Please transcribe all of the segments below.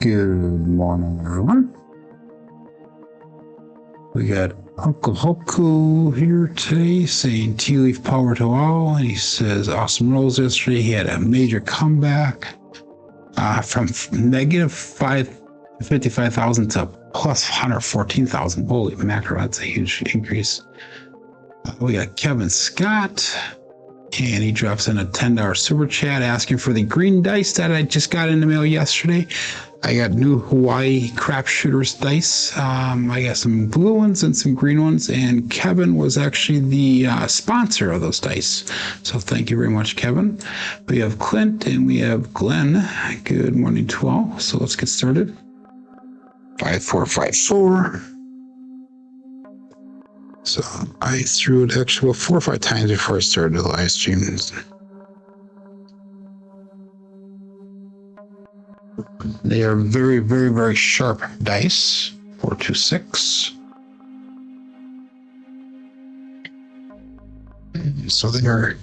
Good morning, everyone. We got Uncle Hoku here today saying tea leaf power to all, and he says awesome rolls yesterday. He had a major comeback from negative 55,000 to plus 114,000. Holy mackerel, that's a huge increase. We got Kevin Scott, and he drops in a $10 super chat asking for the green dice that I just got in the mail yesterday. I got new Hawaii crap shooters dice. I got some blue ones and some green ones, and Kevin was actually the sponsor of those dice. So thank you very much, Kevin. We have Clint and we have Glenn. Good morning to all. So let's get started. 5454. So I threw it actually 4 or 5 times before I started the live stream. They are very, very, very sharp dice. 426. So they are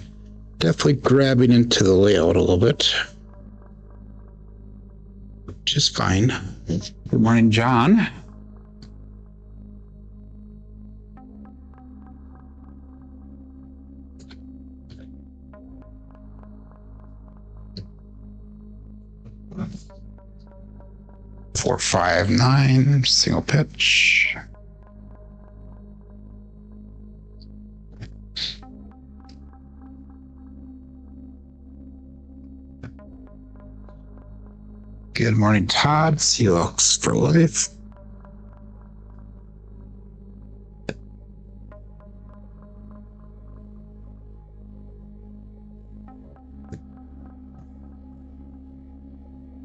definitely grabbing into the layout a little bit, which is fine. Good morning, John. Four, 5, 9, single pitch. Good morning, Todd. Seahawks for life.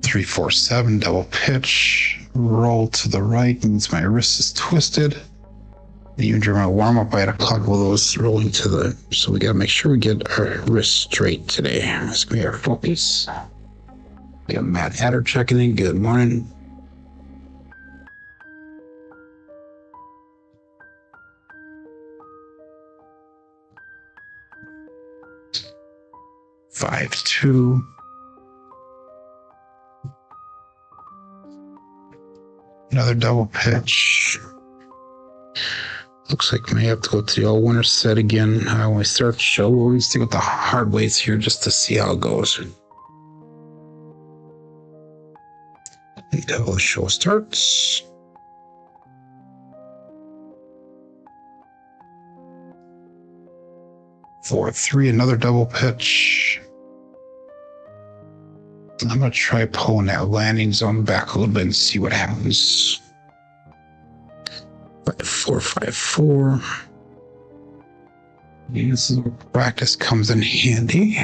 Three, 4, 7, double pitch, roll to the right means my wrist is twisted. And even during my warm up, I had a couple of those rolling to the. So we got to make sure we get our wrist straight today. That's gonna be our focus. We got Matt Hatter checking in. Good morning. Five, 2. Another double pitch. Looks like we may have to go to the all winner set again. When we start the show, we'll always stick with the hard ways here just to see how it goes. The double show starts. Four, 3, another double pitch. I'm going to try pulling that landing zone back a little bit and see what happens. 4, 5, 4. This is where practice comes in handy.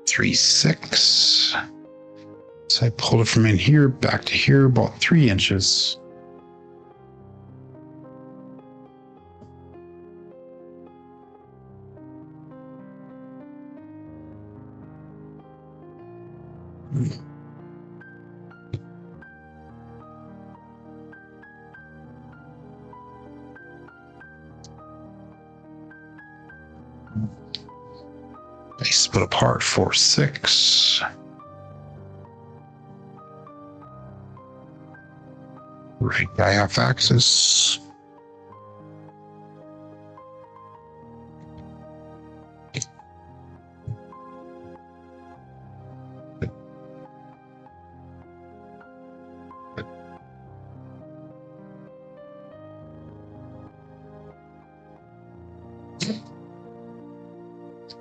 Three, 6. So I pulled it from in here back to here, about 3 inches. They split apart 4, 6. Right guy off axis.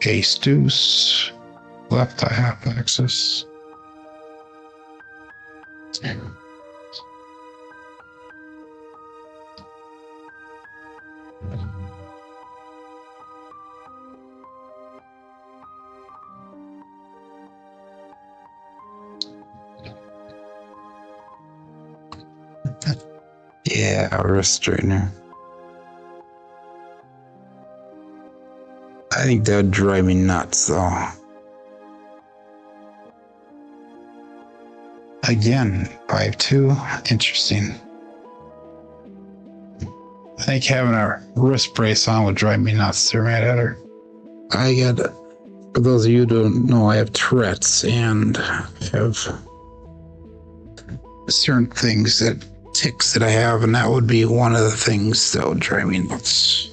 Ace deuce, left eye half axis. Yeah, wrist straightener. I think that would drive me nuts, though. Again, 5-2. Interesting. think having a wrist brace on would drive me nuts staring at her. For those of you who don't know, I have Tourette's and have certain things tics that I have, and that would be one of the things that would drive me nuts.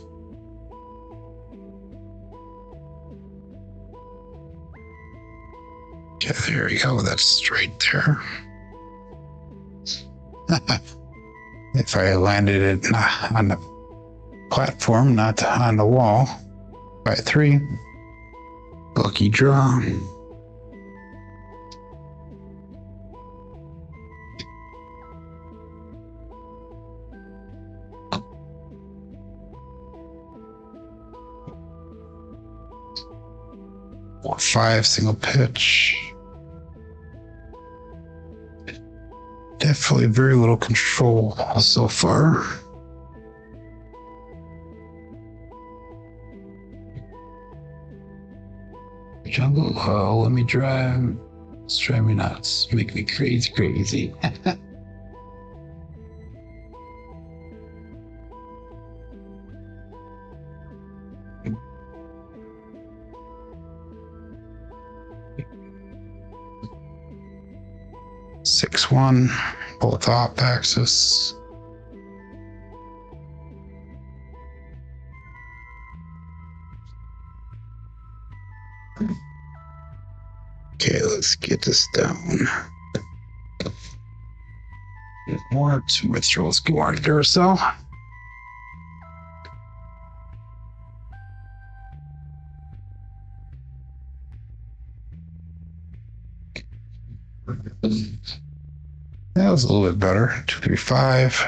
Okay, there we go. That's straight there. If I landed it on the platform, not on the wall. By 3. Lucky draw. Or 5 single pitch. Definitely very little control so far. Jungle, oh, let me drive. It's driving me nuts. Make me crazy. Six one, both off axis. Okay, let's get this down. More throws go on Duracell. That was a little bit better. 2, 3, 5.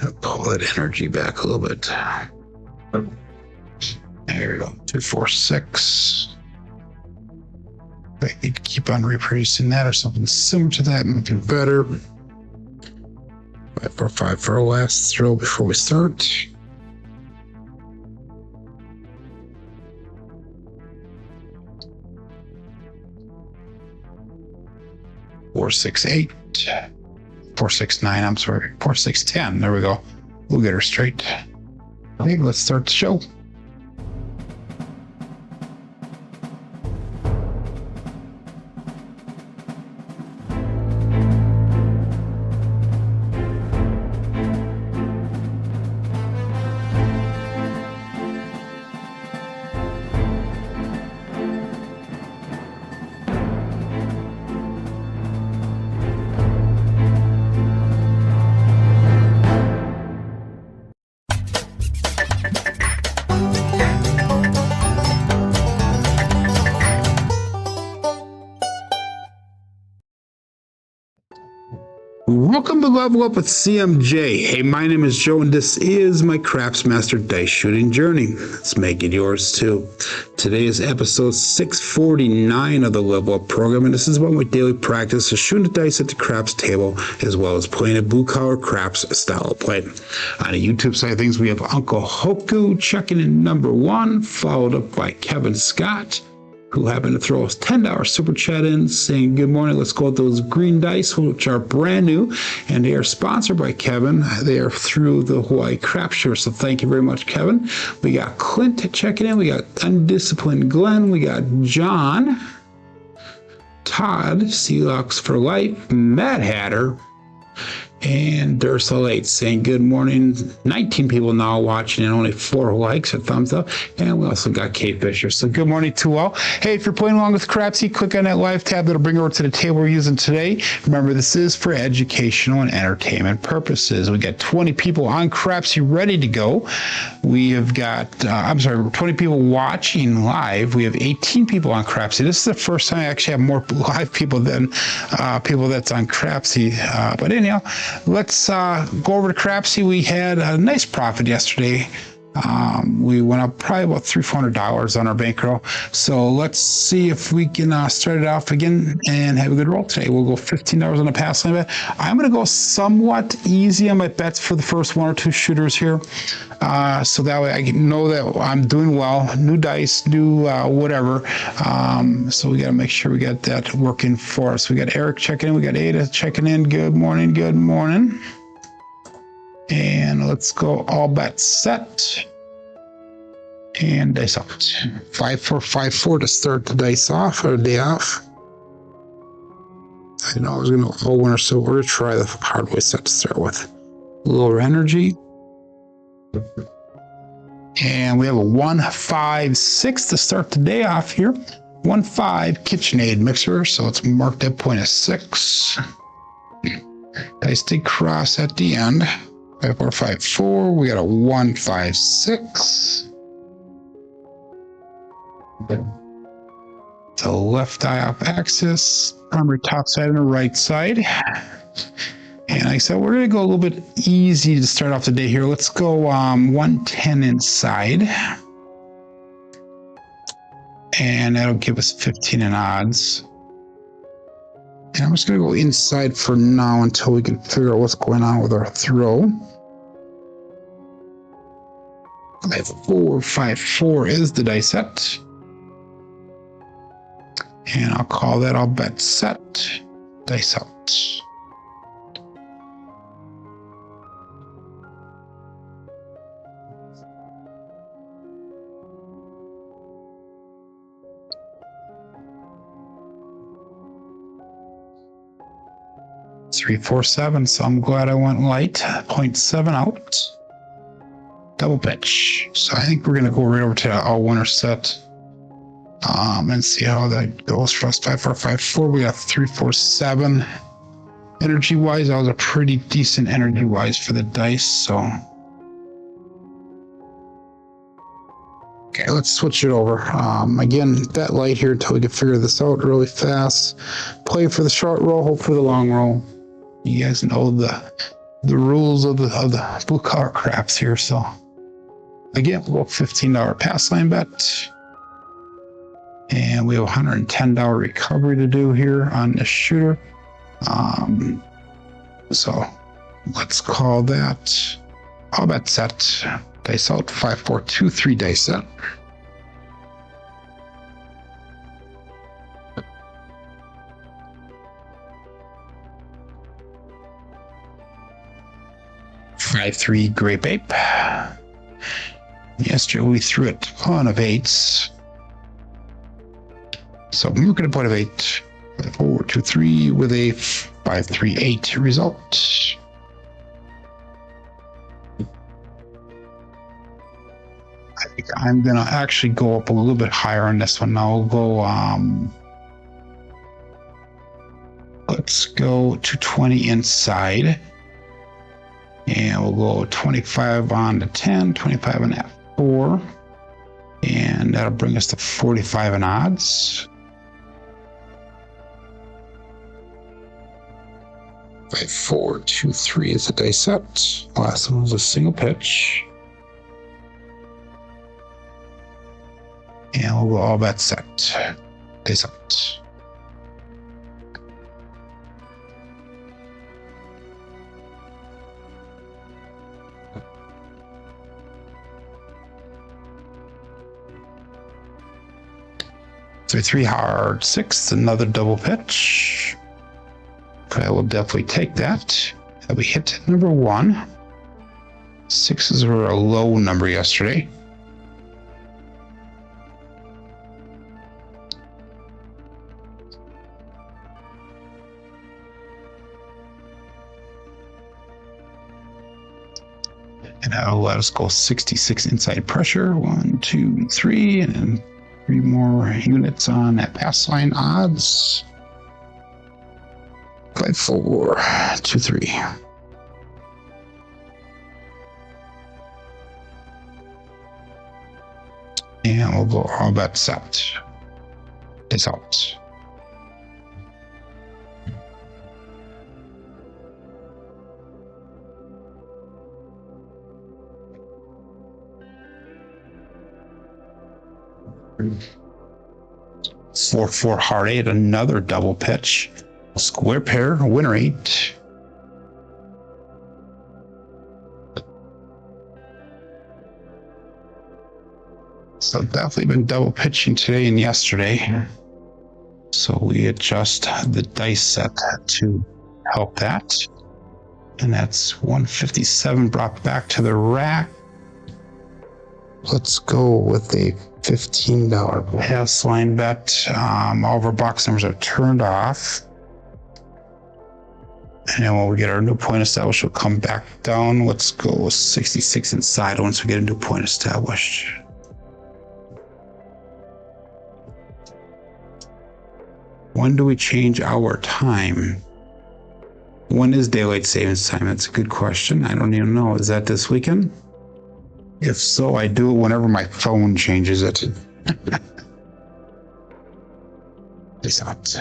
I'll pull that energy back a little bit. There we go. 2, 4, 6. I need to keep on reproducing that or something similar to that, maybe better. 5, 4, 5 for our last throw before we start. Four, 6, 8. 4, 6, 9. I'm sorry. 4, 6, 10. There we go. We'll get her straight. Okay, let's start the show. Welcome to Level Up with CMJ. Hey, my name is Joe, and this is my Craps Master Dice Shooting Journey. Let's make it yours, too. Today is episode 649 of the Level Up program, and this is about my daily practice of shooting the dice at the craps table, as well as playing a blue-collar craps style of play. On the YouTube side of things, we have Uncle Hoku checking in number 1, followed up by Kevin Scott, who happened to throw us $10 super chat in saying, good morning, let's go with those green dice, which are brand new, and they are sponsored by Kevin. They are through the Hawaii Craps Show, so thank you very much, Kevin. We got Clint checking in, we got Undisciplined Glenn, we got John, Todd, Sealux for Life, Mad Hatter, and Dursalate saying good morning. 19 people now watching and only 4 likes or thumbs up. And we also got Kate Fisher. So good morning to all. Hey, if you're playing along with Crapsee, click on that live tab. That'll bring you over to the table we're using today. Remember, this is for educational and entertainment purposes. We got 20 people on Crapsee ready to go. We have got, 20 people watching live. We have 18 people on Crapsee. This is the first time I actually have more live people than people that's on Crapsee. But anyhow, let's go over to Crapsee. We had a nice profit yesterday We went up probably about $300-400 on our bankroll. So let's see if we can start it off again and have a good roll today. We'll go $15 on the pass line bet. I'm going to go somewhat easy on my bets for the first one or two shooters here. So that way I know that I'm doing well. New dice, new whatever. So we got to make sure we got that working for us. We got Eric checking in. We got Ada checking in. Good morning. Good morning. And let's go all bets set. And dice out. 5-4-5-4 to start the dice off or the day off. I know I was going to all winner, so we're going to try the Hardway set to start with. Lower energy. And we have a 1-5-6 to start the day off here. 1-5 KitchenAid mixer, so let's mark that point as 6. Dice stay cross at the end. 5-4-5-4. We got a 1-5-6. The left eye off axis, primary top side and the right side. And like I said, we're going to go a little bit easy to start off the day here. Let's go 110 inside. And that'll give us 15 in odds. And I'm just going to go inside for now until we can figure out what's going on with our throw. 5-4-5-4 is the dice set. And I'll call that all bet set. Dice out. $3-4-7, so I'm glad I went light. 0.7 out. Double pitch. So I think we're going to go right over to the all winner set. And see how that goes for us. 5-4-5-4. We got 3-4-7. Energy wise, that was a pretty decent energy wise for the dice. So, okay, let's switch it over. Again, bet light here until we can figure this out really fast. Play for the short roll, hope for the long roll. You guys know the rules of the blue collar craps here. So, again, we'll go $15 pass line bet. And we have a $110 recovery to do here on this shooter. So let's call that all bet set. Dice out. 5-4-2-3 dice set. $5-3 grape ape. Yesterday we threw a ton of 8s. So we're going to put a 8, 4-2-3 with a 5-3-8 result. I think I'm going to actually go up a little bit higher on this one. Now we'll go, let's go to 20 inside. And we'll go 25 on the 10, 25 on that 4. And that'll bring us to 45 in odds. 5-4-2-3 is a dice set. Last one was a single pitch. And we'll go all bet set. Dice set. So 3 hard 6, another double pitch. I will definitely take that. We hit number 1. 6s were a low number yesterday. And that'll let us go 66 inside pressure. 1, 2, 3, and then 3 more units on that pass line odds. 5-4-2-3. And we'll go all bet set. It's out. 4-4 hard 8, another double pitch. Square pair, winner 8. So definitely been double pitching today and yesterday. So we adjust the dice set to help that. And that's 157 brought back to the rack. Let's go with a $15 pass line bet. All of our box numbers are turned off. And then when we get our new point established, we'll come back down. Let's go with 66 inside once we get a new point established. When do we change our time? When is daylight savings time? That's a good question. I don't even know. Is that this weekend? If so, I do it whenever my phone changes it. It's not.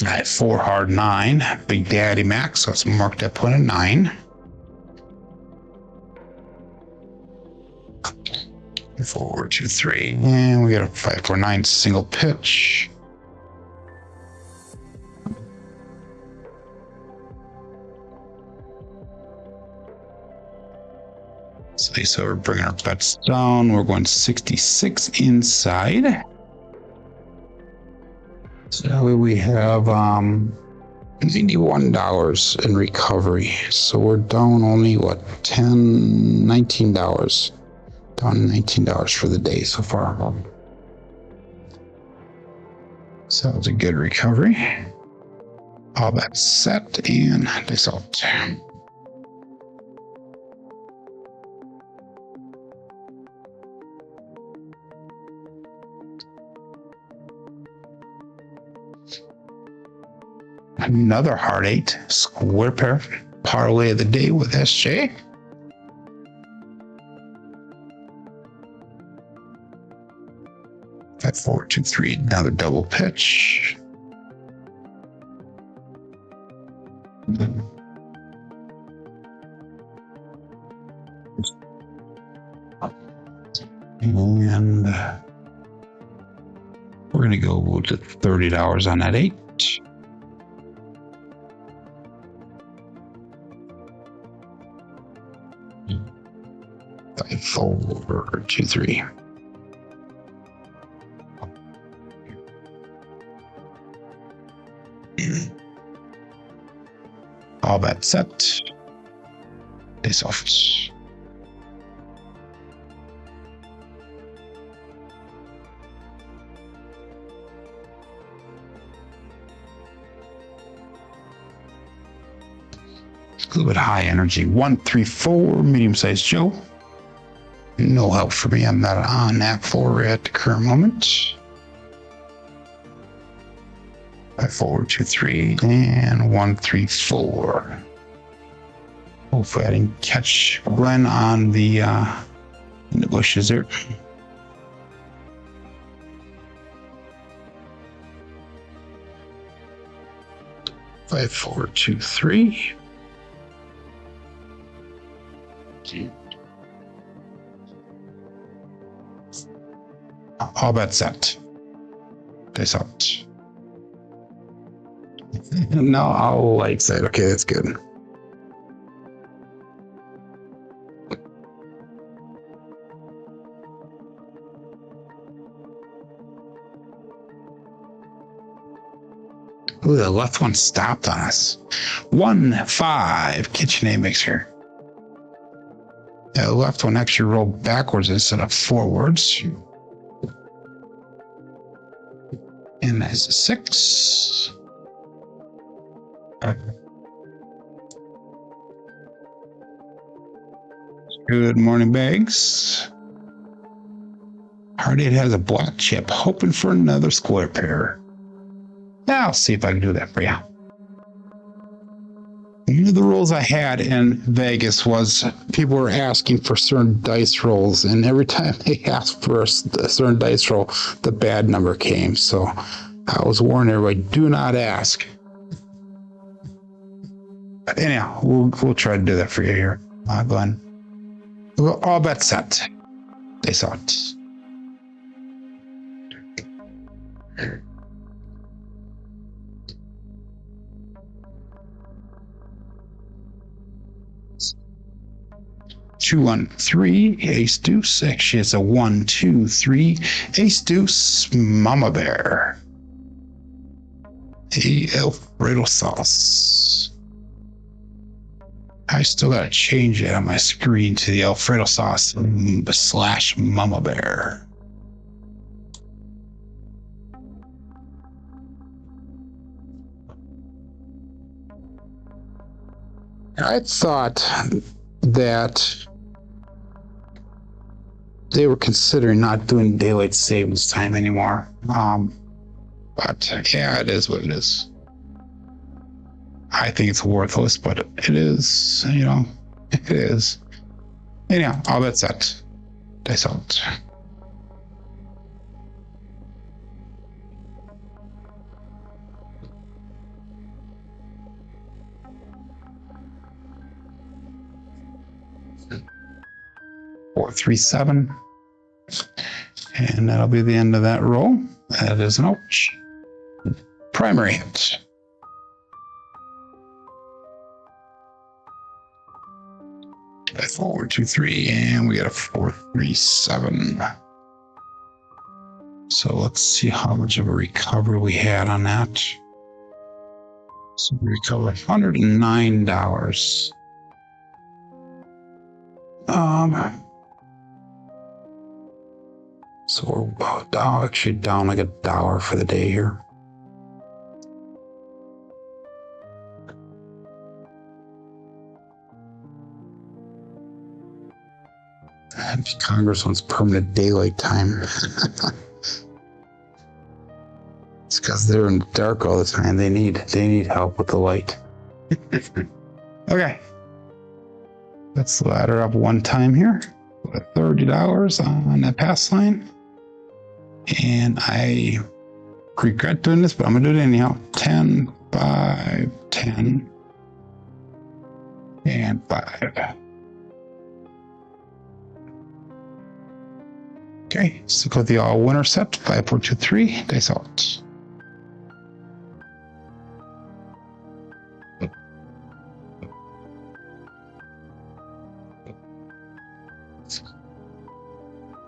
At 4 hard 9, Big Daddy Max. So let's mark that point at 9. 4, 2, 3, and we got a 5, 4, 9 single pitch. So we're bringing our bets down. We're going 66 inside. So that way we have $91 in recovery. So we're down only what, $19. Down $19 for the day so far. So it's a good recovery. All that set and this out. 8 square pair parlay of the day with SJ. At 4, 2, 3, another double pitch. And we're going to go to $30 on that 8. 5, 4, 2, 3. All that set. This off. A little bit high energy. 1, 3, 4, medium-sized Joe. No help for me. I'm not on that for at the current moment. 5, 4, 2, 3, and 1, 3, 4. Hopefully I didn't catch Glenn on the in the bushes there. Five, 4, 2, 3. All bets set. This out. No, I'll like say, okay, that's good. Ooh, the left one stopped on us. 1, 5, KitchenAid mixer. The left one actually rolled backwards instead of forwards. And that's a 6. Good morning, bags. Hard 8 has a black chip, hoping for another square pair. Now I'll see if I can do that for you. One of the rules I had in Vegas was people were asking for certain dice rolls, and every time they asked for a certain dice roll, the bad number came. So I was warning everybody, do not ask. Anyhow, we'll try to do that for you here, Glenn. All bets set. They saw it. Two, 1, 3, ace deuce. Actually, it's a 1, 2, 3, ace deuce, mama bear. A Alfredo sauce. I still gotta change it on my screen to the Alfredo sauce / mama bear. I thought that they were considering not doing daylight savings time anymore. But yeah, it is what it is. I think it's worthless, but it is, it is. Anyhow, all that's set. They saw it. Four, 3, 7. And that'll be the end of that roll. That is an ouch. Primary hit. A 4, 2, 3, and we got a 4, 3, 7. So let's see how much of a recovery we had on that. So we recovered $109. So we're actually down like $1 for the day here. And Congress wants permanent daylight time. It's because they're in the dark all the time. They need help with the light. Okay. Let's ladder up one time here. With $30 on that pass line. And I regret doing this, but I'm gonna do it anyhow. 10, 5, 10, and 5. Okay, so go with the all winner set. 5, 4, 2, 3. Dice out.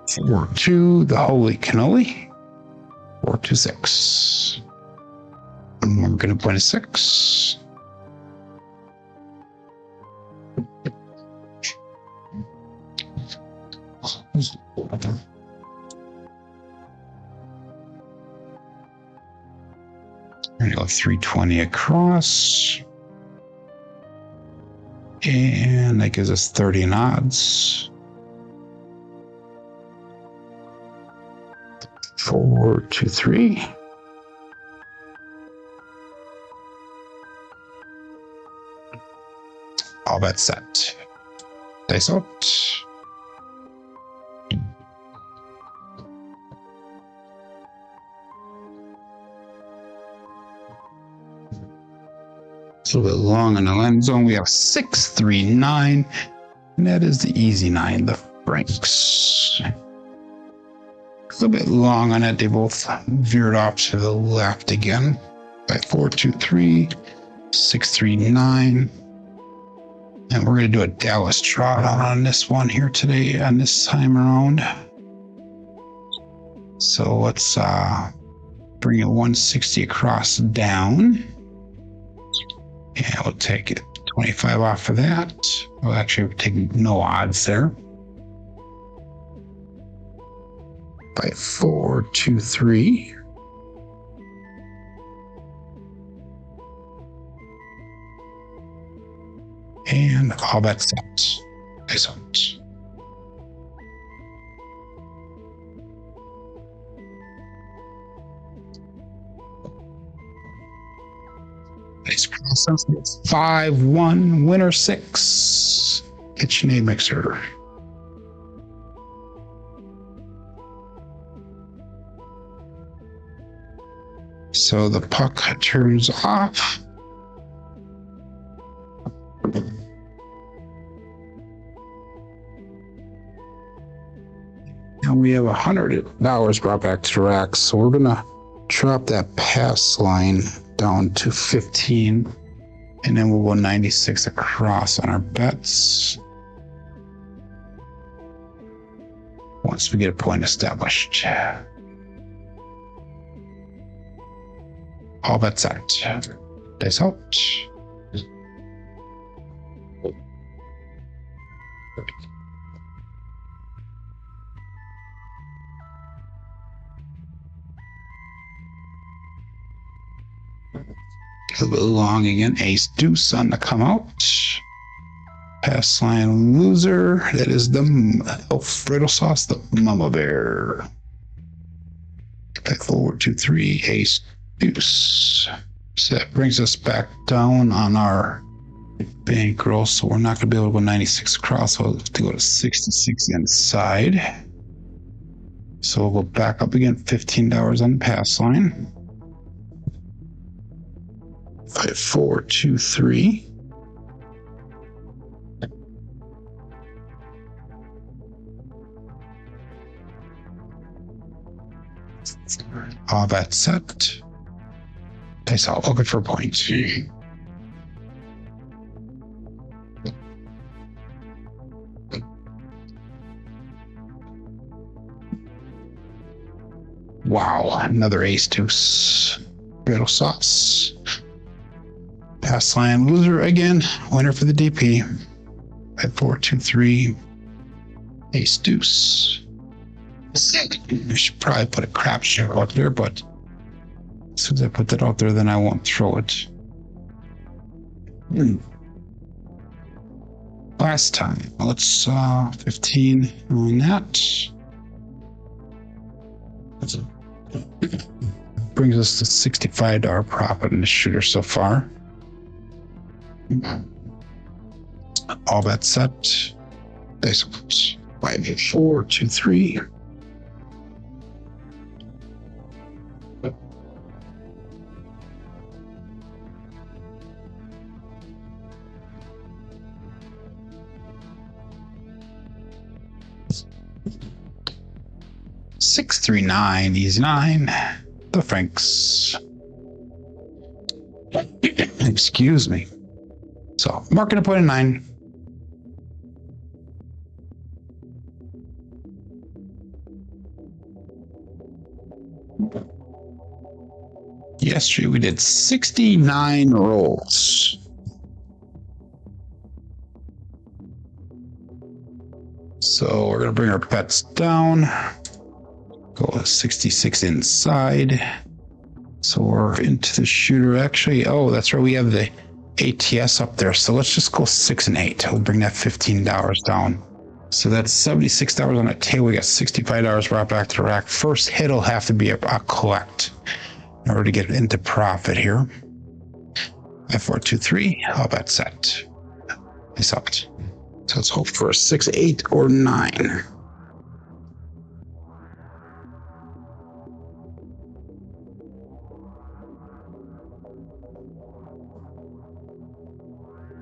Four, 2, the holy cannoli. 4, 2, 6. And we're going to point a 6. We're going to go 320 across. And that gives us 30 in odds. 4, 2, 3. All bets set. Dice out. It's a little bit long on the land zone. We have 6, 3, 9. And that is the easy 9, the Franks. A little bit long on it. They both veered off to the left again. By 4, 2, 3, 6, 3, 9. And we're going to do a Dallas trot on this one here today, on this time around. So let's bring it 160 across down. And we'll take it 25 off of that. We'll actually take no odds there. By 4, 2, 3. And all bets set. Excellent. Nice process. It's 5, 1, winner 6. KitchenAid mixer. So the puck turns off. And we have $100 brought back to the rack. So we're gonna drop that pass line down to 15. And then we'll go 96 across on our bets. Once we get a point established. All bets out. Dice out. A little bit long again. Ace deuce on the come out. Pass line loser. That is the Alfredo sauce, the mama bear. Back forward 2-3. Ace deuce. So that brings us back down on our bankroll. So we're not going to be able to go 96 across. So we'll have to go to 66 inside. So we'll go back up again. $15 on the pass line. 5, 4, 2, 3. All that set. Dice out. Looking for a point. Wow, another ace deuce. Riddle sauce. Pass line loser again. Winner for the DP. 5, 4, 2, 3. Ace deuce. I should probably put a crapsee out there, but as soon as I put that out there, then I won't throw it. Last time. Let's 15 on that. Brings us to $65 profit in the shooter so far. All that set. Dice 5, 4, 2, 3. $639, easy 9. The Franks. Excuse me. So, marking a point of 9. Yesterday we did 69 rolls. So we're going to bring our bets down. Go 66 inside. So we're into the shooter. Actually, oh, that's right. We have the ATS up there. So let's just go 6 and 8. We'll bring that $15 down. So that's $76 on the table. We got $65 brought back to the rack. First hit will have to be a collect in order to get into profit here. 5, 4, 2, 3. How about set? It's up. So let's hope for a 6, 8, or 9.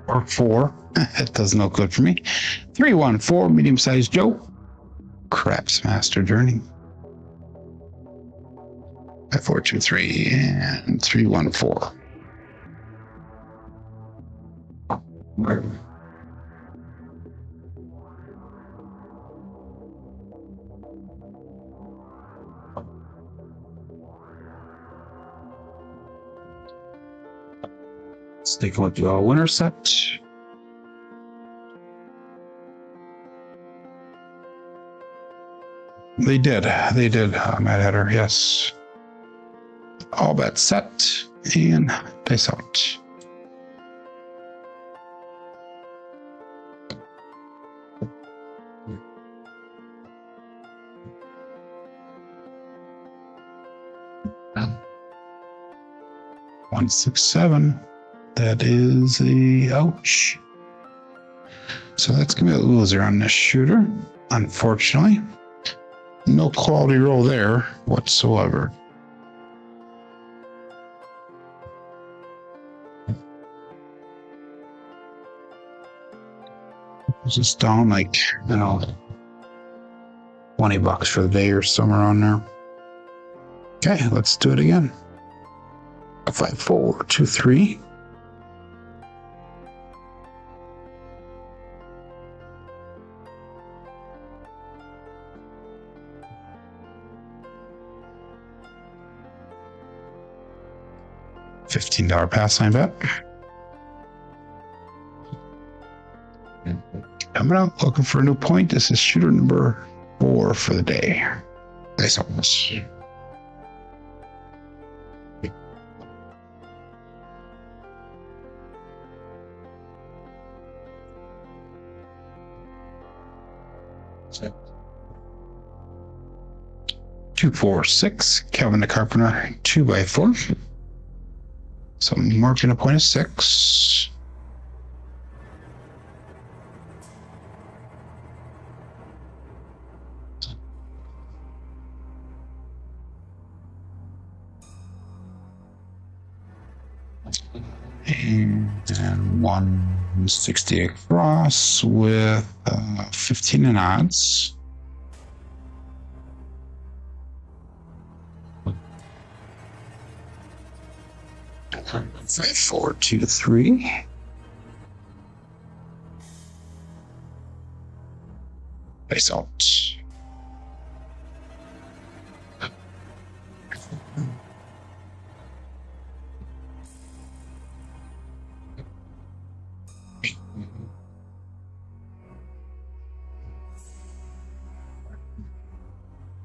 Or 4. That does no good for me. 314, medium-sized Joe. Craps Master Journey. 5, 4, 2, 3, and 314. Let's take a look at the winner set. They did, Mad Hatter, yes. All bet set, and dice out. One, 6, 7. That is a ouch. So that's gonna be a loser on this shooter, unfortunately. No quality roll there whatsoever. It's just down like, you know, $20 for the day or somewhere on there. Okay, let's do it again. 5, 4, 2, 3. $15 pass line bet. Coming up, looking for a new point. This is shooter number 4 for the day. Nice almost. Two, 4, 6. Kevin the Carpenter, 2x4. So I'm marking a point of 6. And 160 across with 15 in odds. Five, 4, 2, 3. Face out.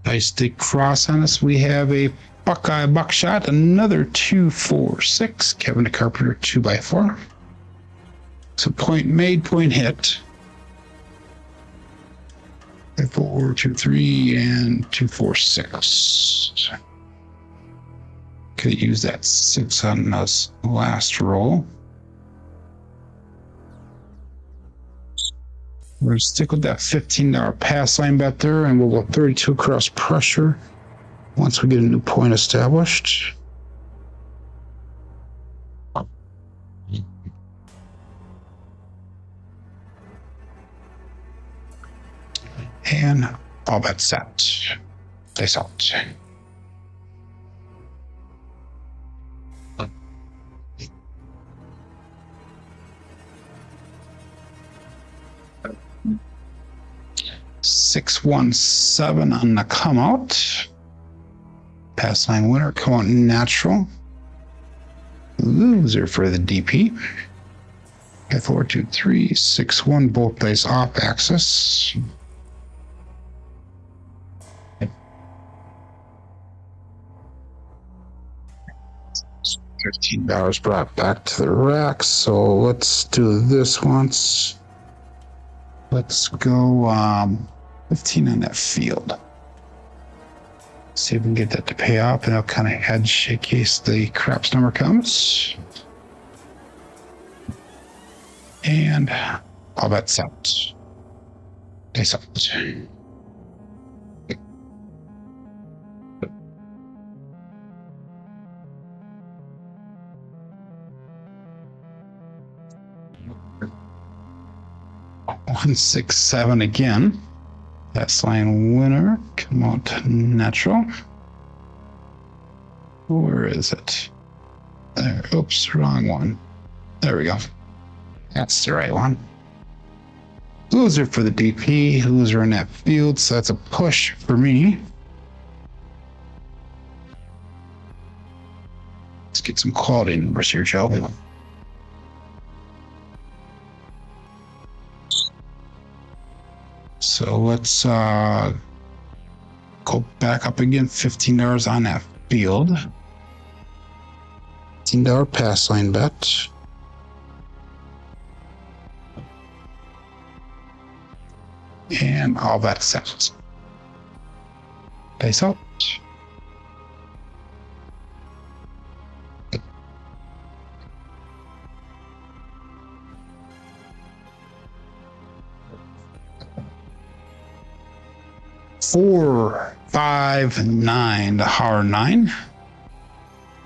Nice big cross on us. We have a Buckeye buckshot, another 2, 4, 6. Kevin the Carpenter, 2x4. So point made, point hit. 5, 4, 2, 3, and 2, 4, 6. Could use that 6 on us last roll. We're going to stick with that $15 pass line bet there, and we'll go 32 across pressure once we get a new point established. And all bets set. Place out. $617 on the come out. Pass line winner, come out natural. Loser for the DP. 5, 4, 2, 3, 6, 1, both dice off axis. $15 brought back to the rack. So let's do this once. Let's go 15 on that field. See if we can get that to pay off, and I'll kind of hedge in case the craps number comes. And all bets out. Face out. $167 again. Pass line winner, come out natural. Where is it? There, oops, wrong one. There we go. That's the right one. Loser for the DP, loser in that field, so that's a push for me. Let's get some quality numbers here, Joe. So let's go back up again. $15 on that field. $15 pass line bet. And all that set. Face out. Four, 5, 9, the harrah 9.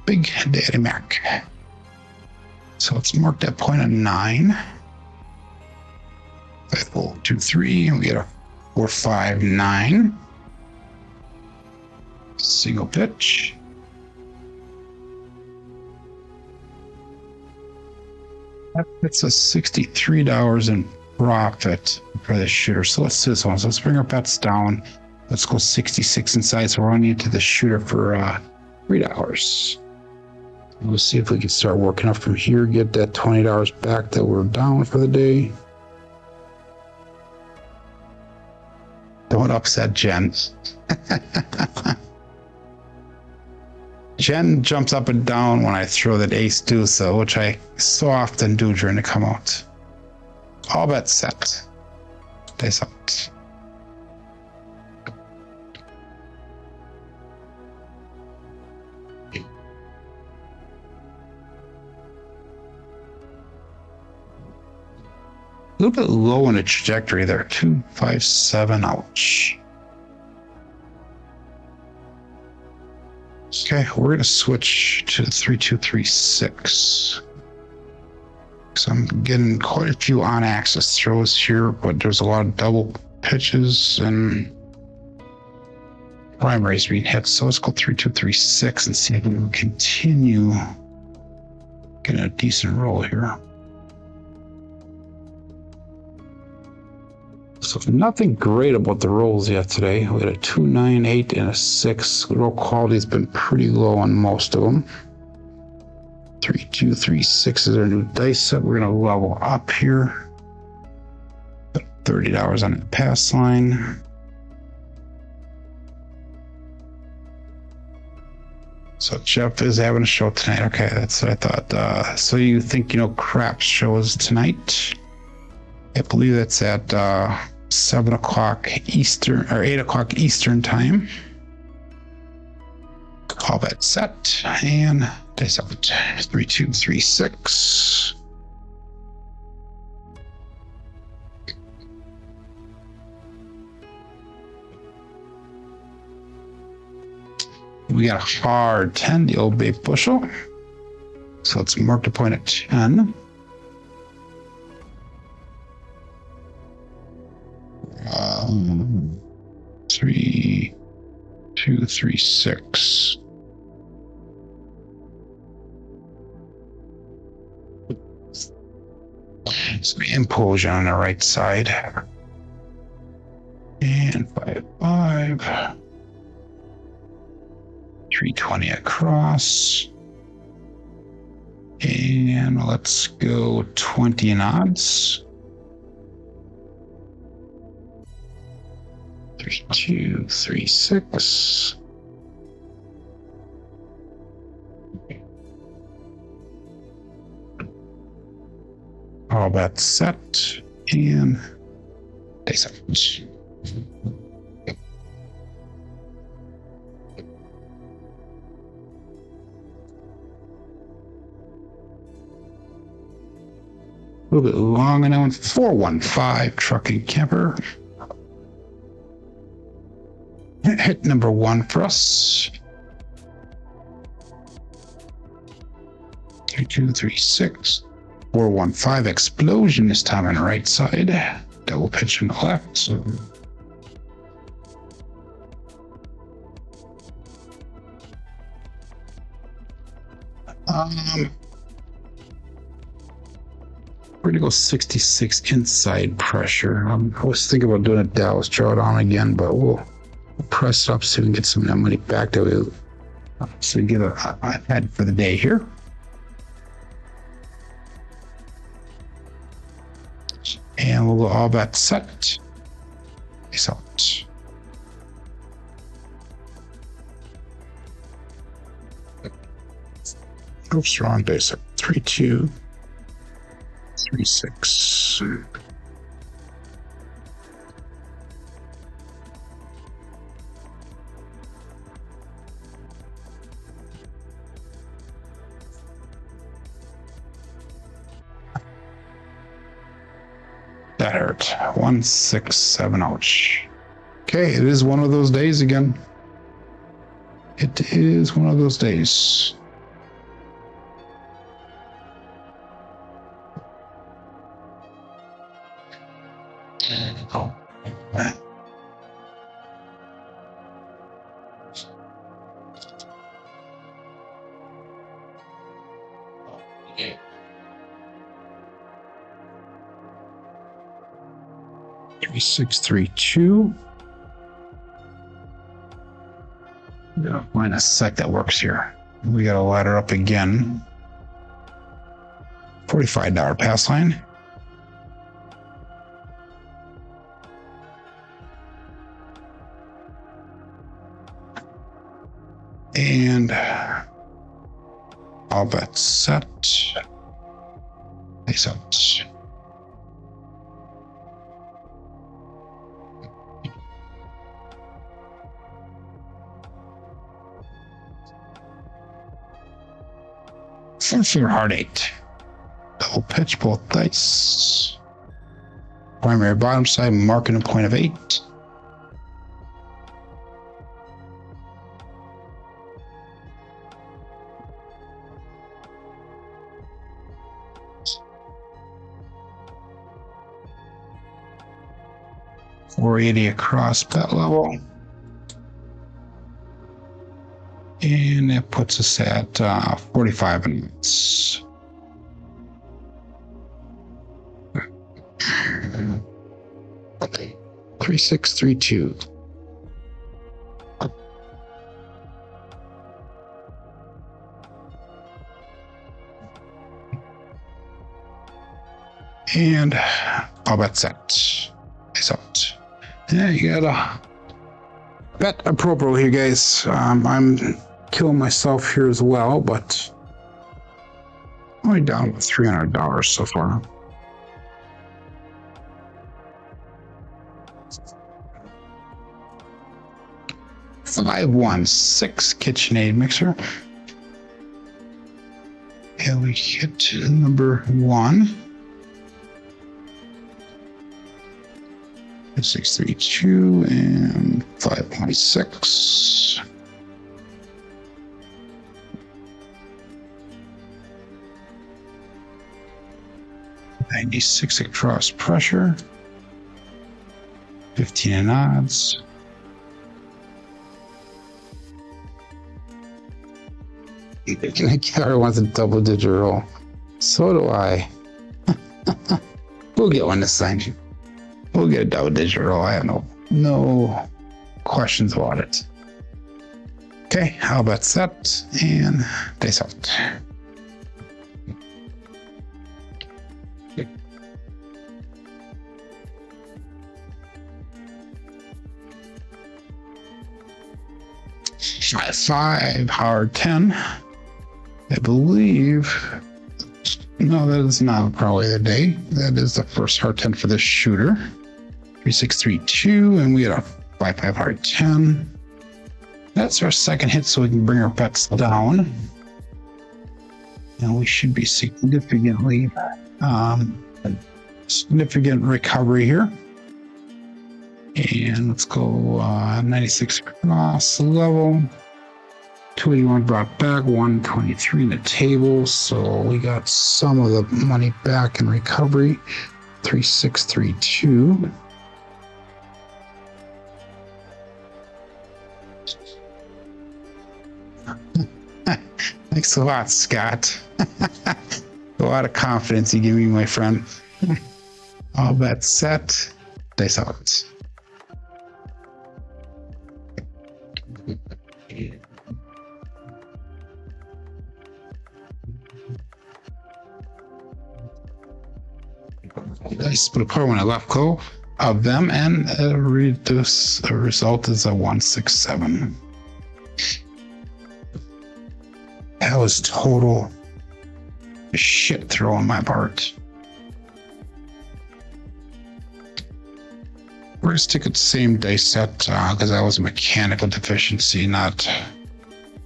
Big Daddy Mac. So let's mark that point at 9. 5, 4, 2, 3, and we get a 4, 5, 9. Single pitch. That's a $63 in profit for this shooter. So let's do this one. So let's bring our bets down. Let's go 66 inside. So we're running into the shooter for $3. We'll see if we can start working up from here, get that $20 back that we're down for the day. Don't upset Jen. Jen jumps up and down when I throw that ace deuce, which I so often do during the come out. All bets set. Dice out. A little bit low in the trajectory there. 257. Ouch. Okay, we're going to switch to 3236. So I'm getting quite a few on-axis throws here, but there's a lot of double pitches and primaries being hit. So let's go 3236 and see if we can continue getting a decent roll here. So nothing great about the rolls yet today. We had a 2, 9, 8, and a 6. Roll quality has been pretty low on most of them. 3, 2, 3, 6 is our new dice set. We're going to level up here. $30 on the pass line. So Jeff is having a show tonight. Okay, that's what I thought. So you think, Craps shows tonight? I believe that's at 7 o'clock Eastern or 8 o'clock Eastern time. All that set and dice out 3, 2, 3, 6. We got a hard 10, the old bait bushel. So let's mark the point at 10. 3, 2, 3, 6. So implosion on the right side. And 5, 5. 320 across. And let's go 20 in odds. 3, 2, 3, 6. All that set and dice out. A little bit long and on 415 trucking camper. Hit number 1 for us. 3, 2, 3, 6. 415 explosion this time on the right side. Double pitch on the left. We're gonna go 66 inside pressure. I was thinking about doing a Dallas drawdown again, but we'll press it up so we can get some of that money back that we so we get a head for the day here. And we'll go all bet set. Peace out. Oops, wrong basic. 3, 2, 3, 6. That hurt. 1, 6, 7. Ouch. Okay, it is one of those days again. It is one of those days. Oh. 3632. Yeah, find a sec that works here. We got to ladder up again. $45 pass line. And all bets set. Face out. Your heart 8. Double pitch both dice. Primary bottom side, marking a point of 8. $480 across bet level. And that puts us at 45 minutes. Okay. 3632. And all bet set. It's out. Yeah, you gotta bet appropriately here, guys. I'm killing myself here as well, but only down to $300 so far. $516 KitchenAid mixer. And we hit number 1. 632 and 5.6. $96 across pressure. 15 in odds. Carrier wants a double-digit roll. So do I. We'll get one this time. We'll get a double-digit roll. I have no questions about it. Okay, how about set and dice out. Five hard 10. I believe. No, that is not probably the day. That is the first hard 10 for this shooter. 3632, and we had a 5 hard 10. That's our second hit, so we can bring our bets down. And we should be significant recovery here. And let's go 96 across level. 281 brought back, 123 in the table. So we got some of the money back in recovery. 3632. Thanks a lot, Scott. A lot of confidence you give me, my friend. All bets set. Dice out. Dice put apart when I left go of them, and the result is a 167. That was total shit throw on my part. We're going to stick with the same dice set because that was a mechanical deficiency, not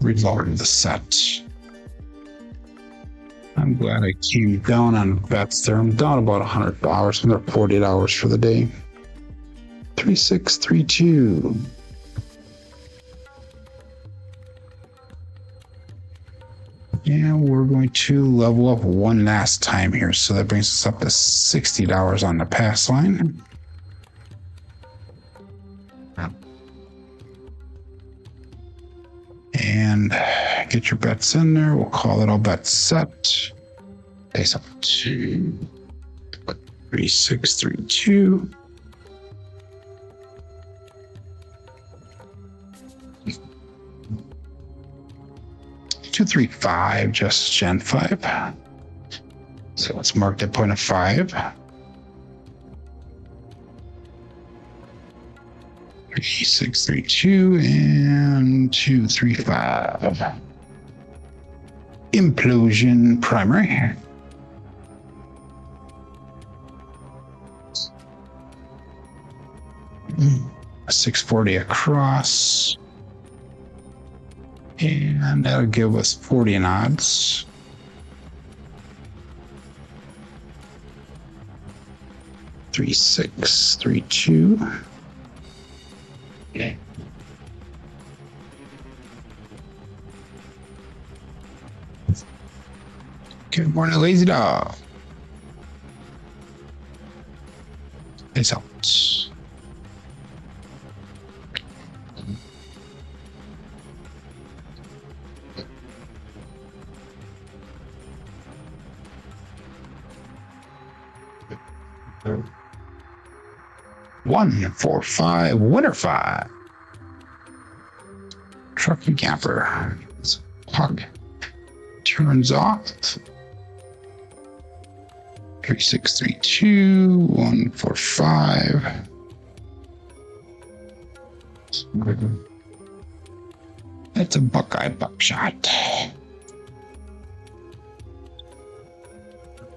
result of the set. I'm glad I came down on bets there. I'm down about $100 from their $48 for the day. 3632. And we're going to level up one last time here. So that brings us up to $60 on the pass line. And get your bets in there. We'll call it all bets set. Base up to 3632. 2.35, just Gen 5. So let's mark that point of 5. 3632 and 235. Implosion primary. A 640 across. And that'll give us 40 in odds. Three, 6, 3, 2. Okay. Good morning, lazy dog. It's out. One, 4, 5, winner 5. Truck and camper. Puck turns off. 3632, 145. That's a Buckeye buckshot.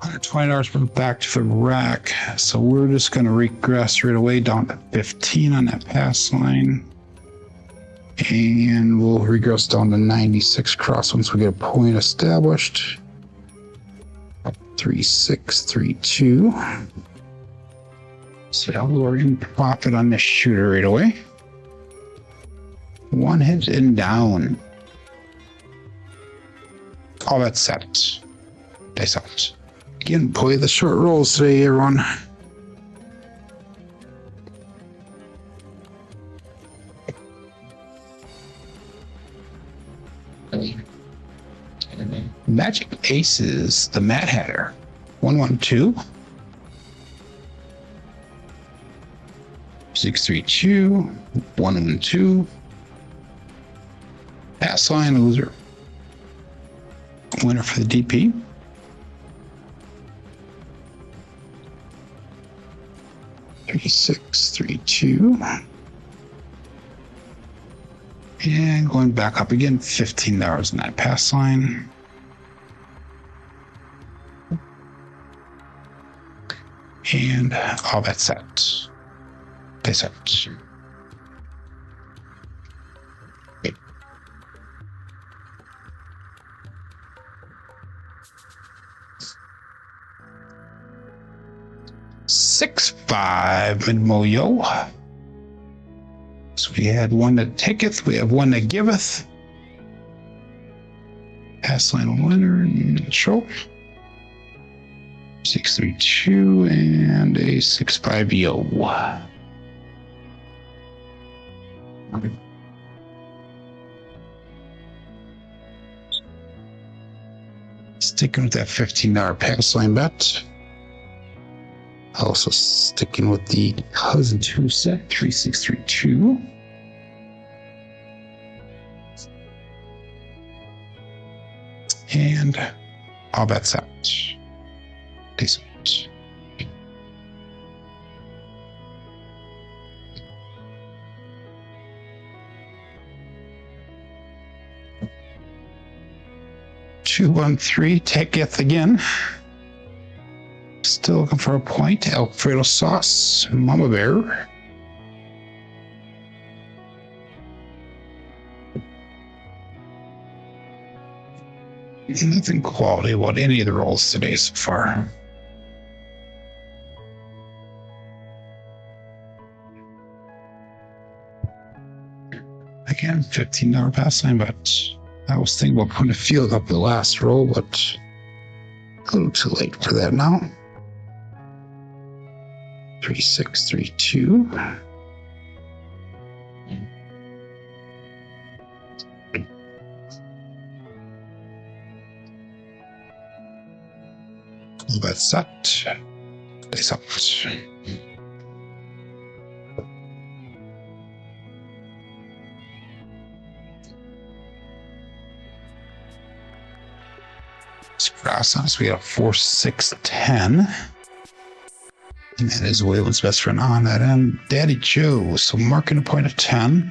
$120 from back to the rack. So we're just going to regress right away down to 15 on that pass line. And we'll regress down to 96 cross once we get a point established. 3632. So we're in profit on this shooter right away. One hit and down. All that's set. Dice out. Again, play the short rolls today, everyone. Magic Aces, the Mad Hatter. 112. 632. 112. Pass line loser. Winner for the DP. 3632. And going back up again, $15 in that pass line. And all that's set. That's out. Okay. Six, 5 Midmoyo. So we had one that taketh, we have one that giveth. Pass line winner and show. 632 and a 65 yo. Sticking with that $15 pass line bet. Also sticking with the cousin 2 set, 3632. And all bets out. Decent. Two, 1, 3, taketh again. Still looking for a point. Alfredo sauce, Mama Bear. Nothing quality about any of the rolls today so far. Again, $15 pass line, but I was thinking about putting a field up the last roll, but a little too late for that now. 3632. That's that. This up. Cross, we got a 4, 6, 10. And that is Waylon's best friend on that end. Daddy Joe. So marking a point of 10.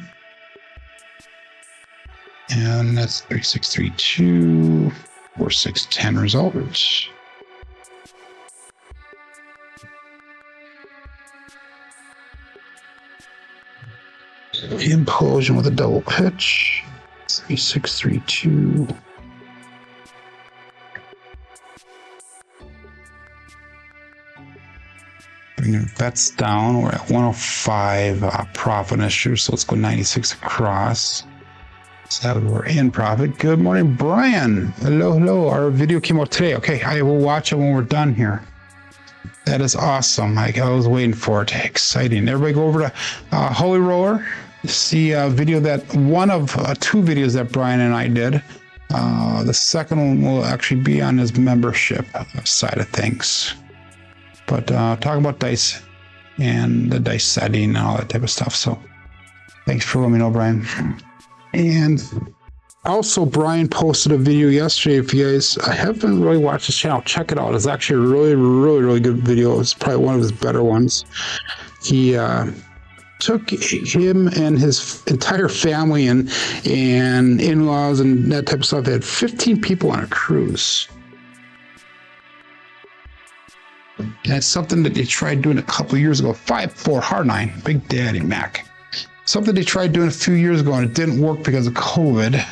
And that's 3, 6, 3, 2. 4, 6, 10 results. Implosion with a double pitch. 3, 6, 3, 2. Bringing bets down. We're at 105 profit issue, so let's go 96 across. So we're in profit. Good morning, Brian. Hello, hello. Our video came out today. Okay, I will watch it when we're done here. That is awesome. I was waiting for it. Exciting. Everybody go over to Holy Roller. See a video that one of 2 videos that Brian and I did. The second one will actually be on his membership side of things. But talk about dice and the dice setting and all that type of stuff. So thanks for letting me know, Brian. And also, Brian posted a video yesterday. If you guys haven't really watched his channel, check it out. It's actually a really, really, really good video. It's probably one of his better ones. He took him and his entire family and in-laws and that type of stuff. They had 15 people on a cruise. And it's something that they tried doing a couple of years ago. 5-4 hard 9, Big Daddy Mac. Something they tried doing a few years ago and it didn't work because of COVID.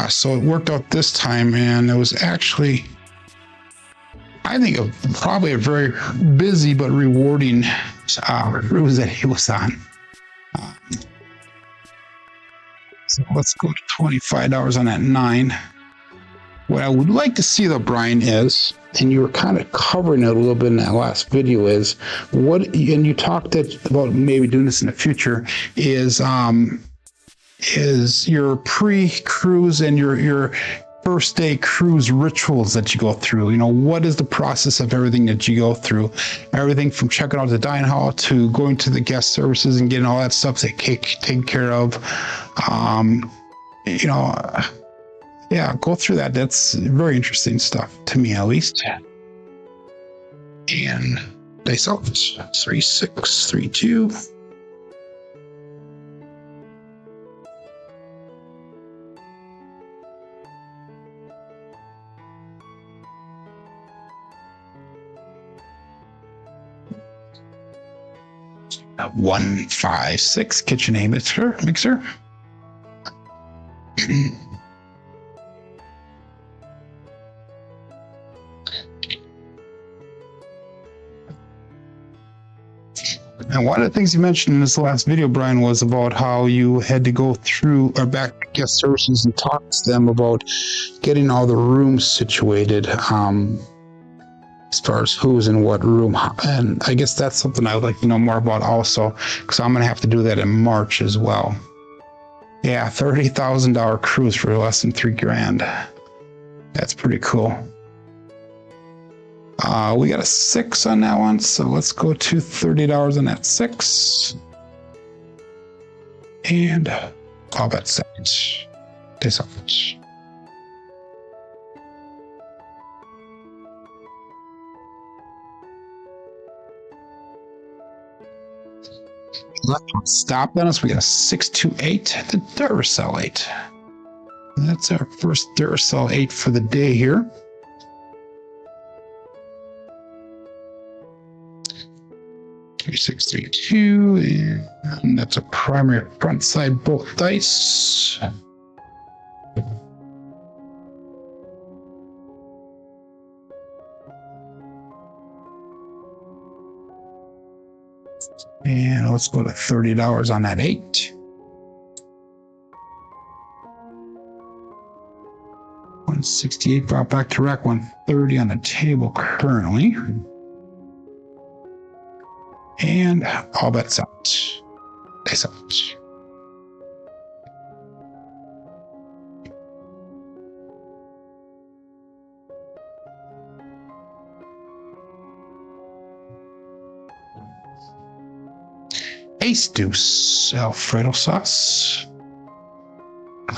So it worked out this time, and it was actually, I think, probably a very busy but rewarding cruise that he was on. So let's go to $25 on that 9. What I would like to see though, Brian, is, and you were kind of covering it a little bit in that last video, is what, and you talked about maybe doing this in the future, is your pre-cruise and your first day cruise rituals that you go through. You know, what is the process of everything that you go through? Everything from checking out the dining hall to going to the guest services and getting all that stuff taken care of. You know, yeah, go through that. That's very interesting stuff to me, at least. And dice out. 3, 6, 3, 2. A 1, 5, 6 KitchenAid mixer. And one of the things you mentioned in this last video, Brian, was about how you had to go through or back to guest services and talk to them about getting all the rooms situated, as far as who's in what room. And I guess that's something I would like to know more about also, because I'm going to have to do that in March as well. Yeah, $30,000 cruise for less than $3,000. That's pretty cool. We got a 6 on that one, so let's go to $30 on that 6. And all that set. This off. Left one stop on us. We got a 628, the Duracell 8. And that's our first Duracell 8 for the day here. Three, 6, 3, 2, and that's a primary front side both dice. And let's go to $30 on that 8. 168 brought back to rack. 130 on the table currently. And all bets out. Dice out. Ace deuce Alfredo sauce.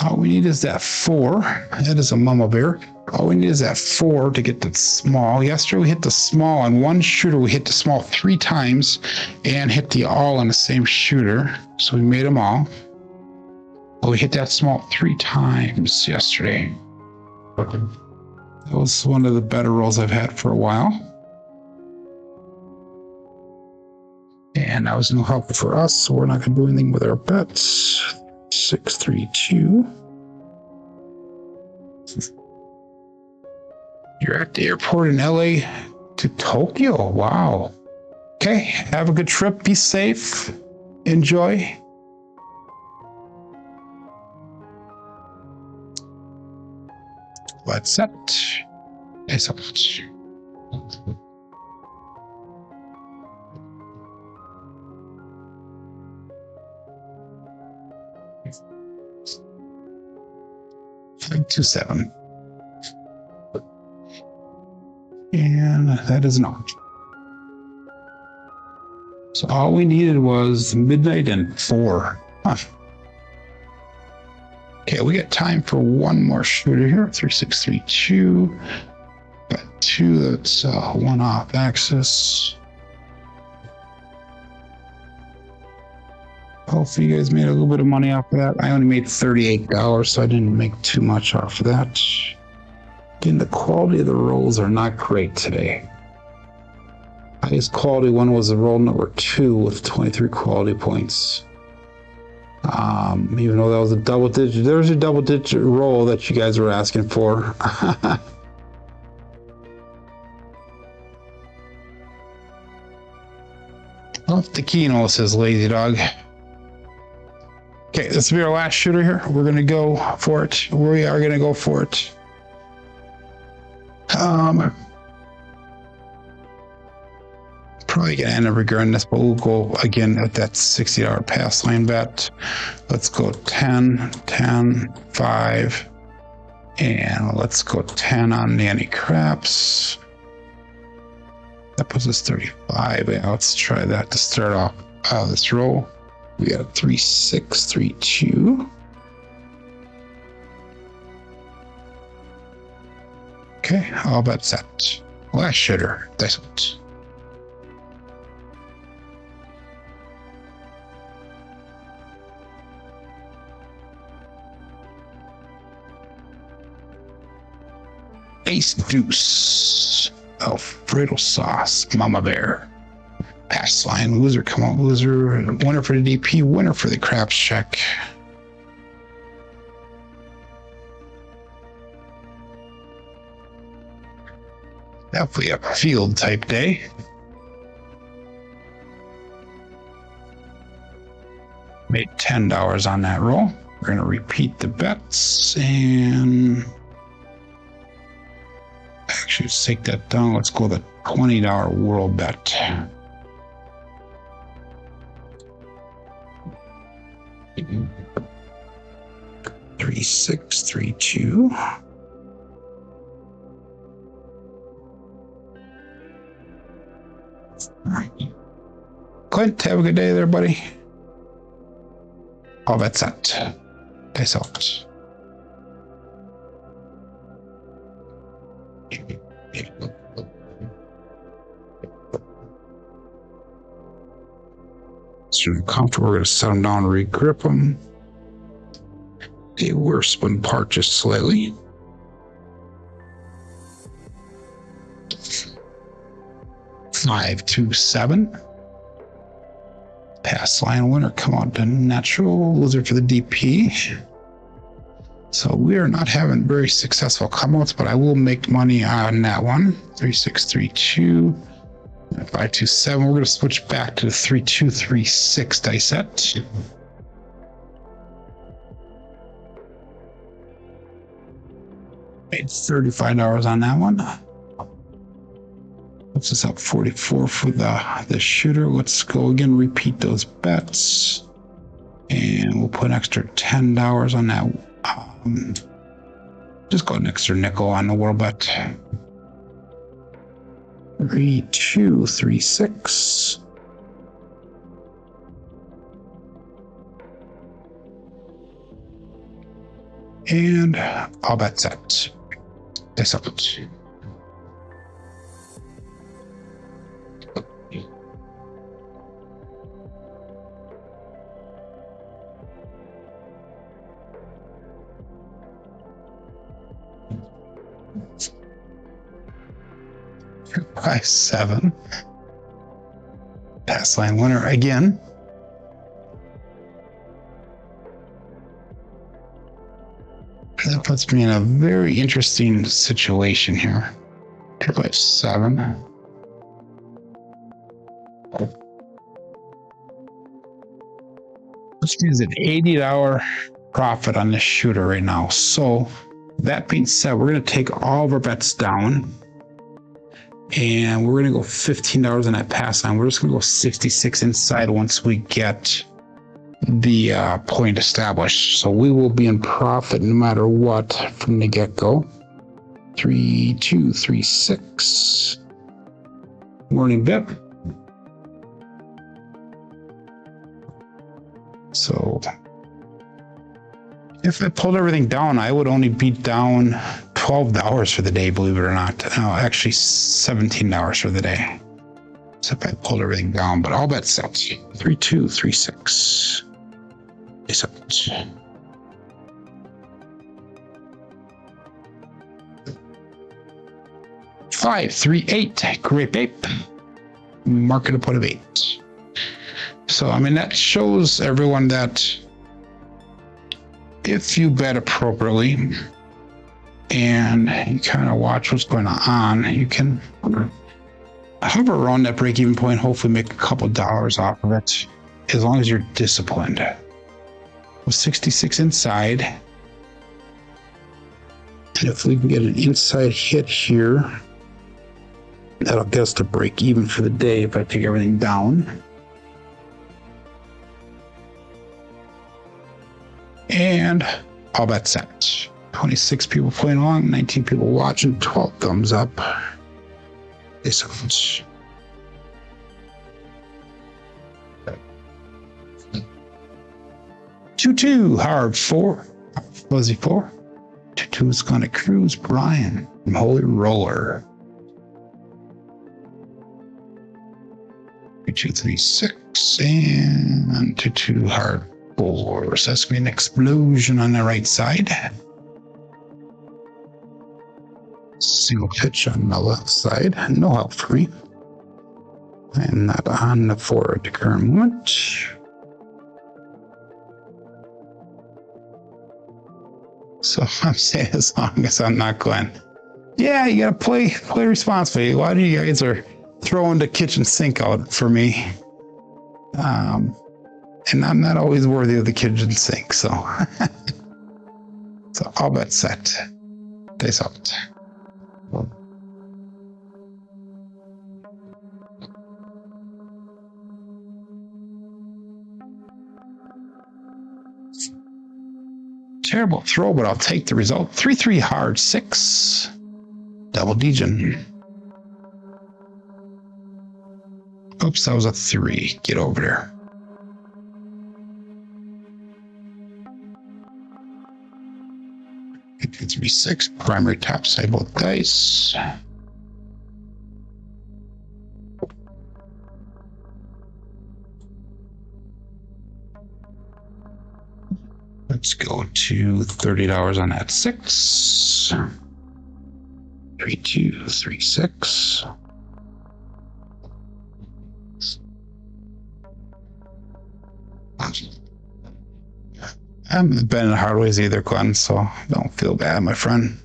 All we need is that 4. That is a mama bear. All we need is that 4 to get the small. Yesterday we hit the small on one shooter. We hit the small 3 times and hit the all on the same shooter. So we made them all. Well, we hit that small 3 times yesterday. That was one of the better rolls I've had for a while. And that was no help for us, so we're not going to do anything with our bets. 6, 3, 2. You're at the airport in LA to Tokyo. Wow. Okay, have a good trip. Be safe. Enjoy. Let's set. It's up. 527. And that is not. So all we needed was midnight and 4. Huh. Okay, we got time for one more shooter here. 3632. Got 2. That's 1 off axis. Hopefully you guys made a little bit of money off of that. I only made $38, so I didn't make too much off of that. Again, the quality of the rolls are not great today. Highest quality one was the roll number 2 with 23 quality points. Even though that was a double digit, there's a double digit roll that you guys were asking for. Off the keno, says Lazy Dog. Okay, this will be our last shooter here. We're gonna go for it. We are gonna go for it. Probably gonna end up regretting this, but we'll go again at that $60 pass line bet. Let's go 10, 10, 5, and let's go 10 on the anti-craps. That puts us 35. Yeah, let's try that to start off this roll. We got 3, 6, 3, 2. Okay, all bet set. Last shooter. That's it. Ace Deuce. Alfredo sauce. Mama Bear. Pass line. Loser. Come on, loser. Winner for the DP. Winner for the craps check. Definitely a field type day. Made $10 on that roll. We're going to repeat the bets and actually let's take that down. Let's go the $20 world bet. Three, 6, 3, 2. Clint, have a good day there, buddy. All that's set. Peace out. So comfortable, we're going to set them down and regrip them. They were spun apart just slightly. Five, 2, 7. Pass line winner, come on to natural. Loser for the DP. So we are not having very successful come outs, but I will make money on that one. 3, 6, 3, 2. 5, 2, 7. We're going to switch back to the 3, 2, 3, 6 dice set. Made $35 on that one. Puts us up 44 for the shooter. Let's go again, repeat those bets. And we'll put an extra $10 on that. Just go an extra nickel on the world bet. 3, 2, 3, 6. And all bet set. That's out. By 7. Pass line winner again. That puts me in a very interesting situation here. 2.7. Which means an $80 profit on this shooter right now. So that being said, we're going to take all of our bets down. And we're going to go $15 on that pass line. We're just going to go 66 inside once we get the point established. So we will be in profit no matter what from the get-go. 3, 2, 3, 6. Morning VIP. So if I pulled everything down, I would only be down $12 for the day, believe it or not. No, actually $17 for the day. So if I pulled everything down, but all bets set. 3, 2, 3, 6. Is out. 5, 3, 8. Great ape. Market a put of 8. So, I mean, that shows everyone that if you bet appropriately and you kind of watch what's going on, you can hover around that break-even point, hopefully make a couple dollars off of it, as long as you're disciplined. With 66 inside, and if we can get an inside hit here, that'll get us to break even for the day if I take everything down. And all bets set. 26 people playing along, 19 people watching, 12 thumbs up. This much. Two, hard 4, fuzzy 4. 2 is going to cruise. Brian from Holy Roller. 2, 3, 6, and 2, hard 4. So that's going to be an explosion on the right side. Single pitch on the left side. No help for me. I'm not on the 4 at the current moment. So I'm saying, as long as I'm not going, yeah, you gotta play responsibly. A lot of you guys are throwing the kitchen sink out for me. And I'm not always worthy of the kitchen sink, so so all bets set. Days out. Terrible throw, but I'll take the result. 3, hard 6. Double Degen. Oops, that was a 3. Get over there. Two, 3, 6. Primary top side both dice. Let's go to $30 on that 6. 3, 2, 3, 6. I haven't been in Hardways either, Glenn, so don't feel bad, my friend.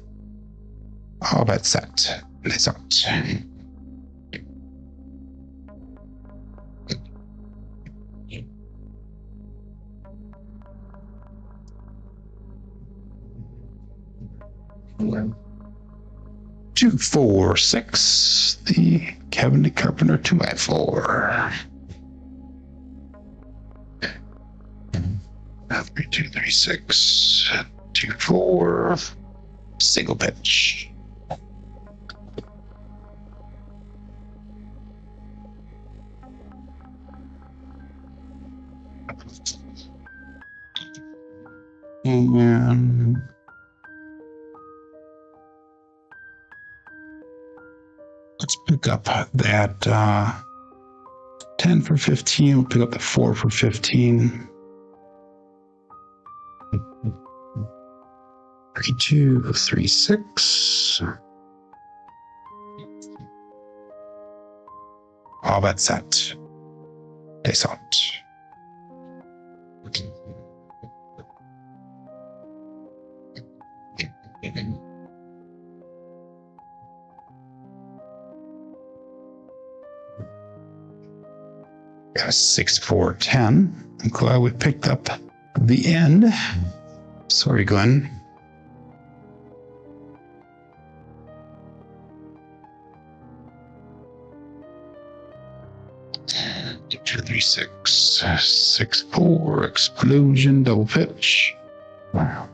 All bets set. It's out. Two, 4, 6. The Kevin the Carpenter 2x4. 3, 2, 3, 6. 2, 4. Single pitch. And Let's pick up that 10 for 15. We'll pick up the 4 for 15. 3, 2, 3, 6. All bet set. Days out. Got a 6, 4, 10. I'm glad we picked up the end. Sorry, Glenn. Two, 3, 6, 6, 4, explosion, double pitch. Wow.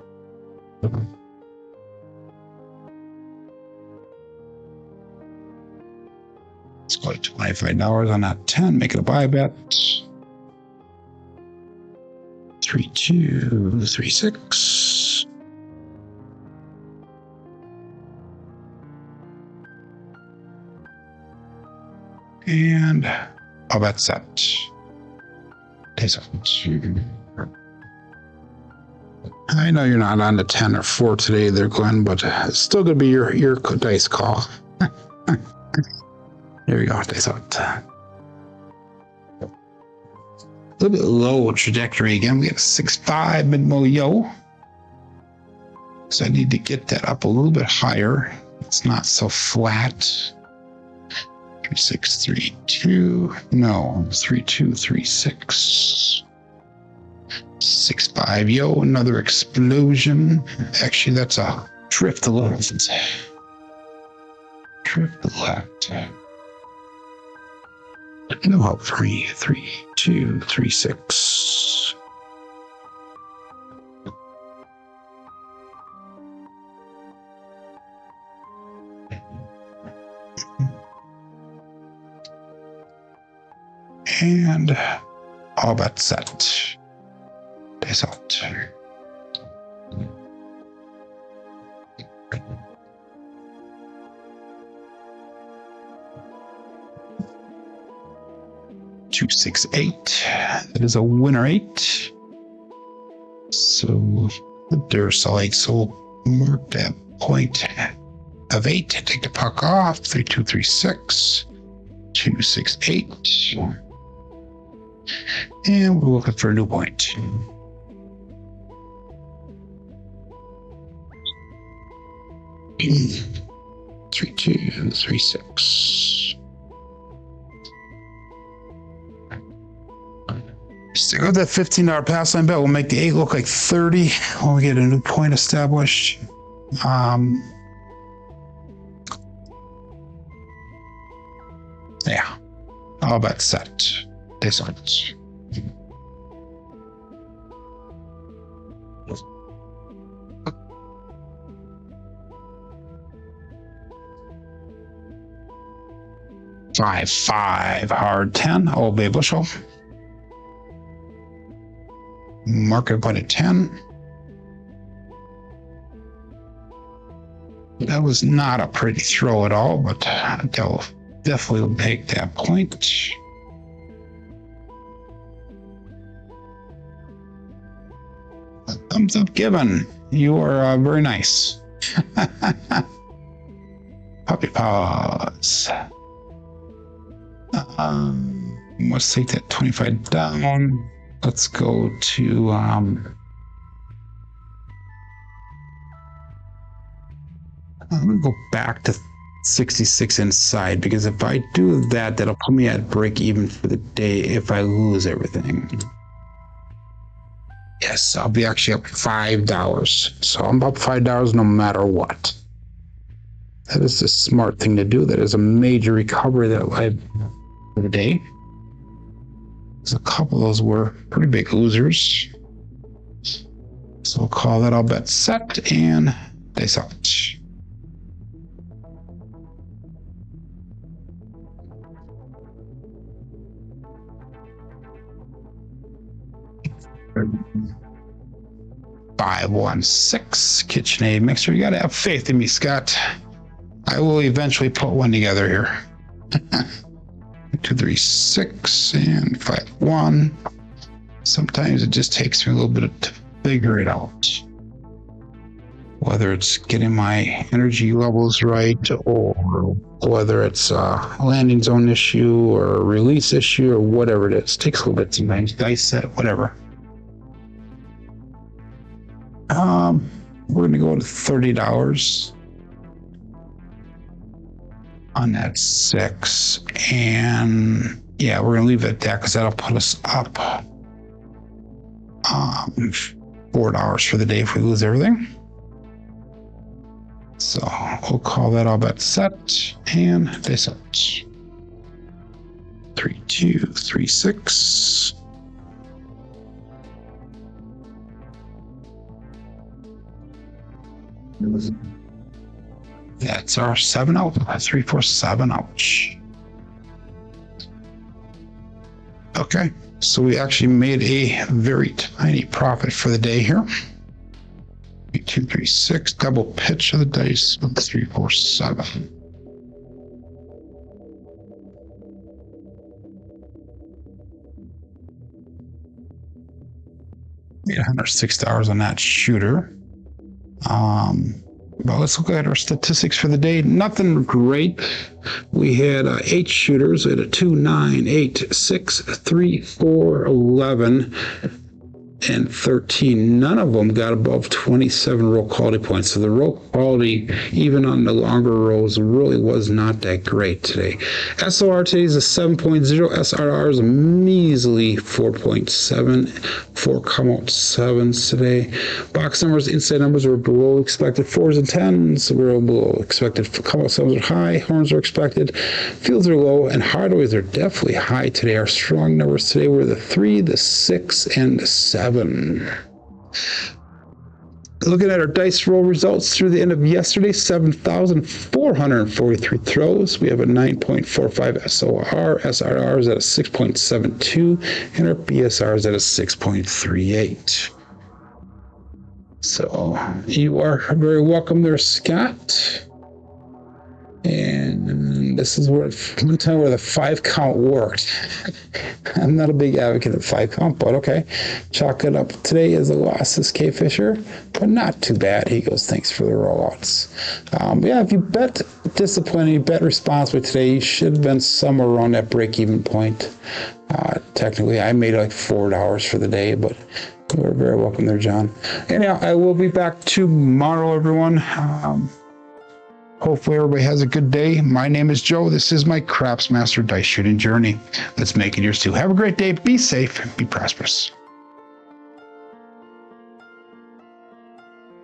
Let's go to $25 on that 10, make it a buy bet. 3, 2, 3, 6. And all bet set. Days out. I know you're not on the 10 or 4 today there, Glenn, but it's still going to be your dice call. There we go, days out. A little bit low trajectory again. We got a 6-5 mid-mo yo. So I need to get that up a little bit higher. It's not so flat. 3, 6, 3, 2. No, 3, 2, 3, 6. 6, 5 yo. Another explosion. Actually, that's a drift left. Drift left. No help for me. 3, 2, 3, 6. And all bet set. Days out. Two, 6, 8. That is a winner 8. So the Duracell 8 will mark that point of 8. Take the puck off. 3, 2, 3, 6. 2, 6, 8. And we're looking for a new point. Three, 2, 3, 6. Stick with that $15 pass line bet. We'll make the 8 look like 30 when we get a new point established. Yeah, all bet set. This one. $5 hard 10 Old Bay bushel. Market point at 10. That was not a pretty throw at all, but they'll definitely take that point. A thumbs up given. You are very nice. Puppy paws. Let's take that 25 down. Let's go to I'm gonna go back to 66 inside, because if I do that, that'll put me at break even for the day if I lose everything. Yes, I'll be actually up $5. So I'm up $5 no matter what. That is the smart thing to do. That is a major recovery that I for the day. There's a couple of those were pretty big losers. So we'll call that all bet set and dice out. $5, 1, 6 KitchenAid mixer. You gotta have faith in me, Scott. I will eventually put one together here. 2, 3, 6, and 5, 1. Sometimes it just takes me a little bit to figure it out. Whether it's getting my energy levels right, or whether it's a landing zone issue or a release issue or whatever it is. It takes a little bit sometimes. Dice set, whatever. We're going to go to $30 on that 6. And yeah, we're going to leave it at that because that'll put us up $4 for the day if we lose everything. So we'll call that all bet set and this out. 3, 2, 3, 6. That's our 7 out. 3, 4, 7 ouch. Okay, so we actually made a very tiny profit for the day here. 2, 3, 6, double pitch of the dice with 3, 4, 7. $806 on that shooter. But let's look at our statistics for the day. Nothing great. We had 8 shooters. We had a 2, 9, 8, 6, 3, 4, 11. And 13. None of them got above 27 roll quality points. So the roll quality, even on the longer rolls, really was not that great today. SOR today is a 7.0. SRR is a measly 4.7. 4 come out 7s today. Box numbers, inside numbers were below expected. 4s and 10s were below expected. Come out 7s are high. Horns are expected. Fields are low. And hardways are definitely high today. Our strong numbers today were the 3, the 6, and the 7. Looking at our dice roll results through the end of yesterday, 7,443 throws. We have a 9.45 SOR. SRR is at a 6.72, and our BSR is at a 6.38. So you are very welcome there, Scott. And this is where one time where the 5 count worked. I'm not a big advocate of 5 count, but okay. Chalk it up. Today is a loss, this K Fisher, but not too bad. He goes, thanks for the rollouts. Yeah, if you bet disciplined, you bet responsibly today, you should have been somewhere around that break-even point. Technically, I made like $4 for the day, but you're very welcome there, John. Anyhow, I will be back tomorrow, everyone. Hopefully everybody has a good day. My name is Joe. This is my Craps Master Dice Shooting Journey. Let's make it yours too. Have a great day. Be safe. Be prosperous.